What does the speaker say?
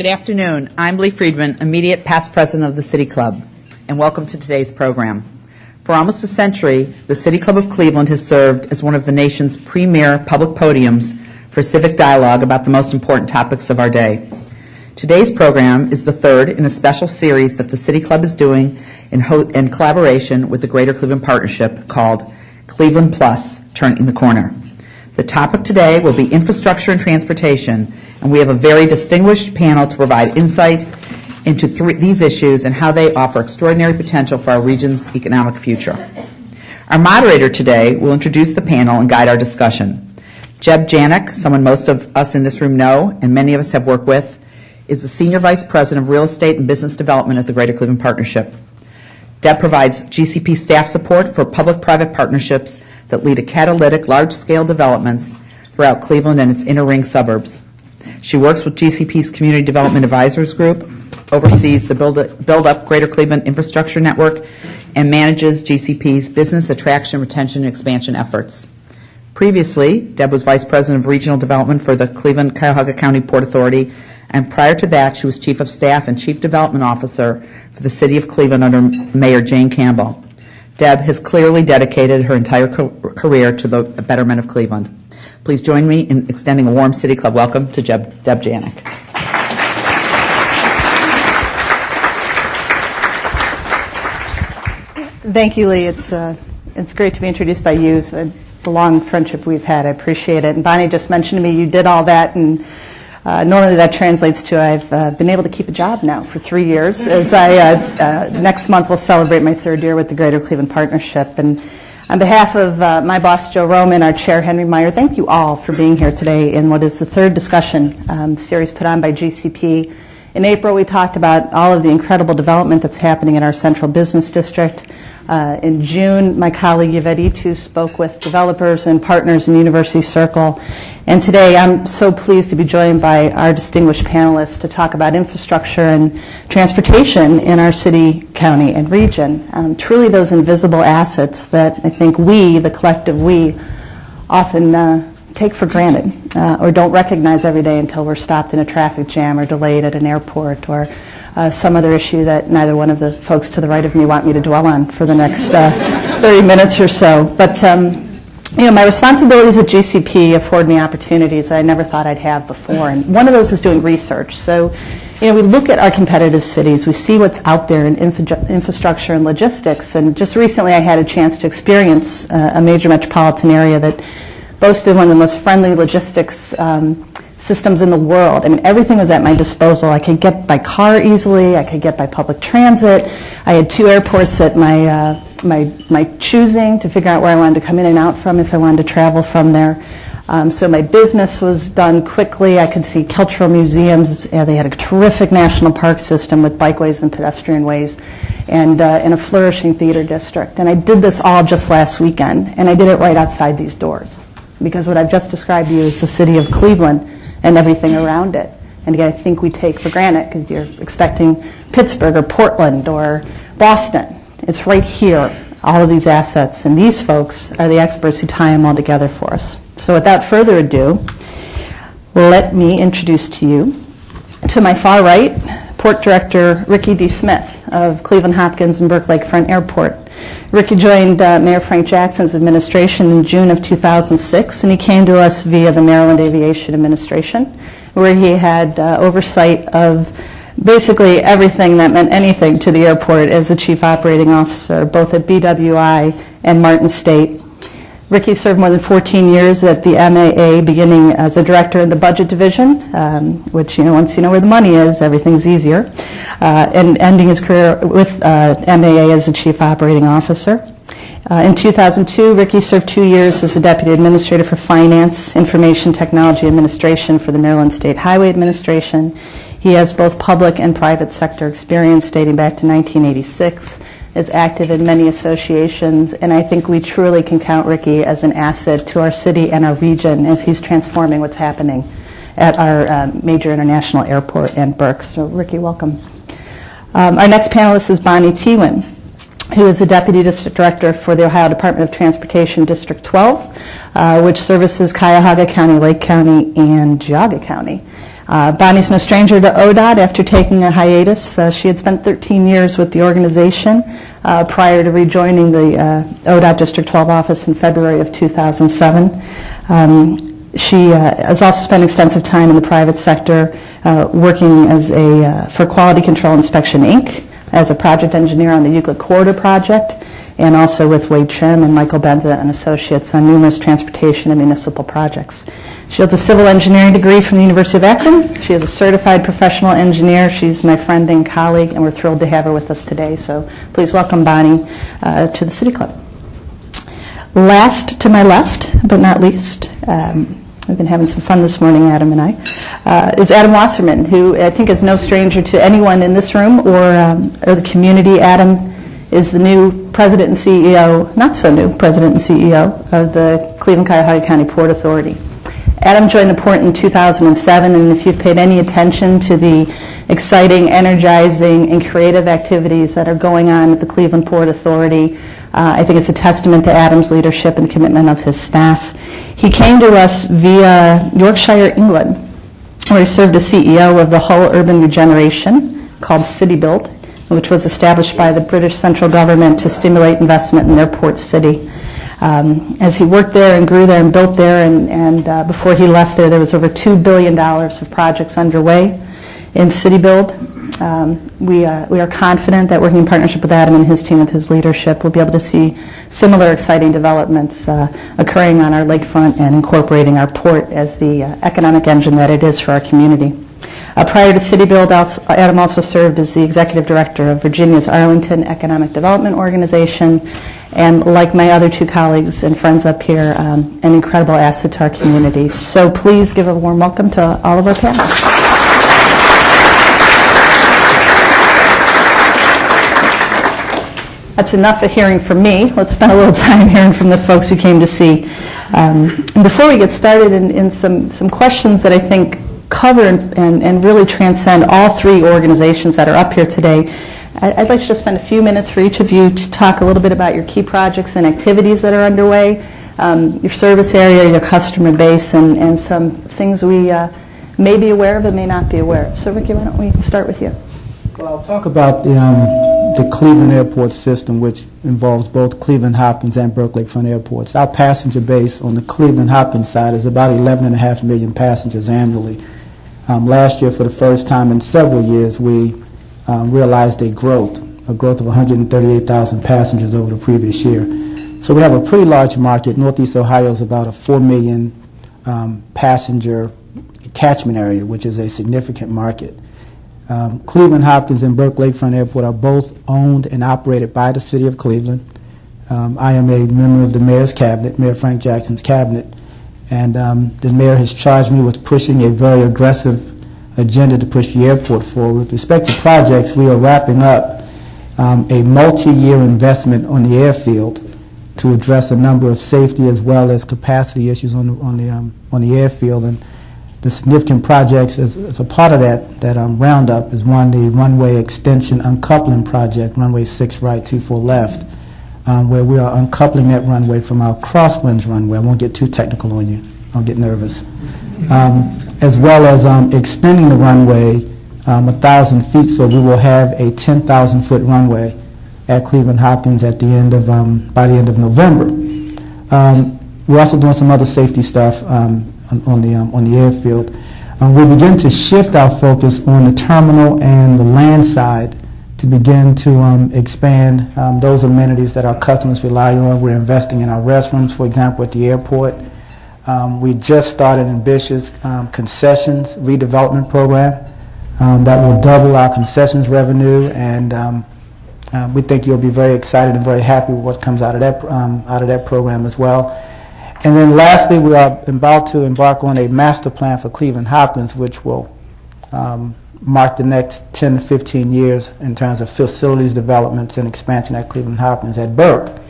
Good afternoon. I'm Lee Friedman, immediate past president of the City Club, and welcome to today's program. For almost a century, the City Club of Cleveland has served as one of the nation's premier public podiums for civic dialogue about the most important topics of our day. Today's program is the third in a special series that the City Club is doing in collaboration with the Greater Cleveland Partnership called Cleveland Plus, Turning the Corner. The topic today will be infrastructure and transportation, and we have a very distinguished panel to provide insight into these issues and how they offer extraordinary potential for our region's economic future. Our moderator today will introduce the panel and guide our discussion. Deb Janik, someone most of us in this room know and many of us have worked with, is the Senior Vice President of Real Estate and Business Development at the Greater Cleveland Partnership. Deb provides GCP staff support for public-private partnerships that lead to catalytic, large-scale developments throughout Cleveland and its inner ring suburbs. She works with GCP's Community Development Advisors Group, oversees the Build Up Greater Cleveland Infrastructure Network, and manages GCP's business attraction, retention, and expansion efforts. Previously, Deb was Vice President of Regional Development for the Cleveland-Cuyahoga Co Port Authority, and prior to that, she was Chief of Staff and Chief Development Officer for the City of Cleveland under Mayor Jane Campbell. Deb has clearly dedicated her entire career to the betterment of Cleveland. Please join me in extending a warm City Club welcome to Deb Janik. Thank you, Lee. It's great to be introduced by you. The long friendship we've had, I appreciate it. And Bonnie just mentioned to me you did all that, and normally that translates to I've been able to keep a job now for 3 years, as I next month will celebrate my third year with the Greater Cleveland Partnership. And on behalf of my boss, Joe Roman, our chair, Henry Meyer, thank you all for being here today in what is the third discussion series put on by GCP. In April, we talked about all of the incredible development that's happening in our central business district. In June, my colleague Yvette Itu spoke with developers and partners in University Circle. And today, I'm so pleased to be joined by our distinguished panelists to talk about infrastructure and transportation in our city, county, and region. Truly those invisible assets that I think we, the collective we, often take for granted or don't recognize every day until we're stopped in a traffic jam or delayed at an airport or some other issue that neither one of the folks to the right of me want me to dwell on for the next 30 minutes or so. But my responsibilities at GCP afford me opportunities that I never thought I'd have before, and one of those is doing research. So, we look at our competitive cities, we see what's out there in infrastructure and logistics, and just recently I had a chance to experience a major metropolitan area that boasted one of the most friendly logistics systems in the world. I mean, everything was at my disposal. I could get by car easily. I could get by public transit. I had 2 airports at my choosing to figure out where I wanted to come in and out from if I wanted to travel from there. So my business was done quickly. I could see cultural museums. They had a terrific national park system with bikeways and pedestrian ways, and a flourishing theater district. And I did this all just last weekend, and I did it right outside these doors, because what I've just described to you is the city of Cleveland and everything around it. And again, I think we take for granted because you're expecting Pittsburgh or Portland or Boston. It's right here, all of these assets, and these folks are the experts who tie them all together for us. So without further ado, let me introduce to you, to my far right, Port Director Ricky D. Smith of Cleveland Hopkins and Burke Lakefront Airport. Ricky joined Mayor Frank Jackson's administration in June of 2006, and he came to us via the Maryland Aviation Administration, where he had oversight of basically everything that meant anything to the airport as the chief operating officer, both at BWI and Martin State. Ricky served more than 14 years at the MAA, beginning as a director in the budget division, which, once you know where the money is, everything's easier, and ending his career with MAA as the chief operating officer. In 2002, Ricky served 2 years as the deputy administrator for finance, information technology administration for the Maryland State Highway Administration. He has both public and private sector experience dating back to 1986. Is active in many associations, and I think we truly can count Ricky as an asset to our city and our region as he's transforming what's happening at our major international airport and Burke. So Ricky, welcome. Our next panelist is Bonnie Teeuwen. who is the Deputy District Director for the Ohio Department of Transportation District 12, which services Cuyahoga County, Lake County, and Geauga County. Bonnie's no stranger to ODOT after taking a hiatus. She had spent 13 years with the organization prior to rejoining the ODOT District 12 office in February of 2007. She has also spent extensive time in the private sector working as for Quality Control Inspection, Inc., as a project engineer on the Euclid Corridor project, and also with Wade Trim and Michael Benza and Associates on numerous transportation and municipal projects. She holds a civil engineering degree from the University of Akron. She is a certified professional engineer. She's my friend and colleague, and we're thrilled to have her with us today. So please welcome Bonnie to the City Club. Last to my left, but not least, we've been having some fun this morning, Adam and I, is Adam Wasserman, who I think is no stranger to anyone in this room or the community. Adam is the new president and CEO, not so new president and CEO of the Cleveland-Cuyahoga County Port Authority. Adam joined the port in 2007, and if you've paid any attention to the exciting, energizing, and creative activities that are going on at the Cleveland Port Authority, I think it's a testament to Adam's leadership and the commitment of his staff. He came to us via Yorkshire, England, where he served as CEO of the Hull Urban Regeneration, called City Build, which was established by the British central government to stimulate investment in their port city. As he worked there and grew there and built there, and before he left there was over $2 billion of projects underway in City Build. We are confident that working in partnership with Adam and his team, with his leadership, we'll be able to see similar exciting developments occurring on our lakefront and incorporating our port as the economic engine that it is for our community. Prior to City Build, Adam also served as the executive director of Virginia's Arlington Economic Development Organization, and like my other two colleagues and friends up here, an incredible asset to our community. So please give a warm welcome to all of our panelists. That's enough of hearing from me. Let's spend a little time hearing from the folks who came to see. And before we get started in some questions that I think cover and really transcend all three organizations that are up here today, I'd like to just spend a few minutes for each of you to talk a little bit about your key projects and activities that are underway, your service area, your customer base, and some things we may be aware of and may not be aware of. So Ricky, why don't we start with you? Well, I'll talk about the Cleveland Airport system, which involves both Cleveland-Hopkins and Burke Lakefront airports. Our passenger base on the Cleveland-Hopkins side is about 11.5 million passengers annually. Last year, for the first time in several years, we realized a growth of 138,000 passengers over the previous year. So we have a pretty large market. Northeast Ohio is about a 4 million passenger catchment area, which is a significant market. Cleveland-Hopkins and Burke Lakefront Airport are both owned and operated by the City of Cleveland. I am a member of the Mayor's Cabinet, Mayor Frank Jackson's Cabinet, and the Mayor has charged me with pushing a very aggressive agenda to push the airport forward. With respect to projects, we are wrapping up a multi-year investment on the airfield to address a number of safety as well as capacity issues on the airfield. And the significant projects as a part of that roundup is one, the runway extension uncoupling project, runway 6 right, 24 left, where we are uncoupling that runway from our crosswinds runway. I won't get too technical on you. I'll get nervous. As well as extending the runway 1,000 feet, so we will have a 10,000-foot runway at Cleveland-Hopkins at the end of by the end of November. We're also doing some other safety stuff on the airfield. We begin to shift our focus on the terminal and the land side to begin to expand those amenities that our customers rely on. We're investing in our restrooms, for example, at the airport. We just started an ambitious concessions redevelopment program that will double our concessions revenue, and we think you'll be very excited and very happy with what comes out of that program as well. And then lastly, we are about to embark on a master plan for Cleveland-Hopkins, which will mark the next 10 to 15 years in terms of facilities developments and expansion at Cleveland-Hopkins. At Burke,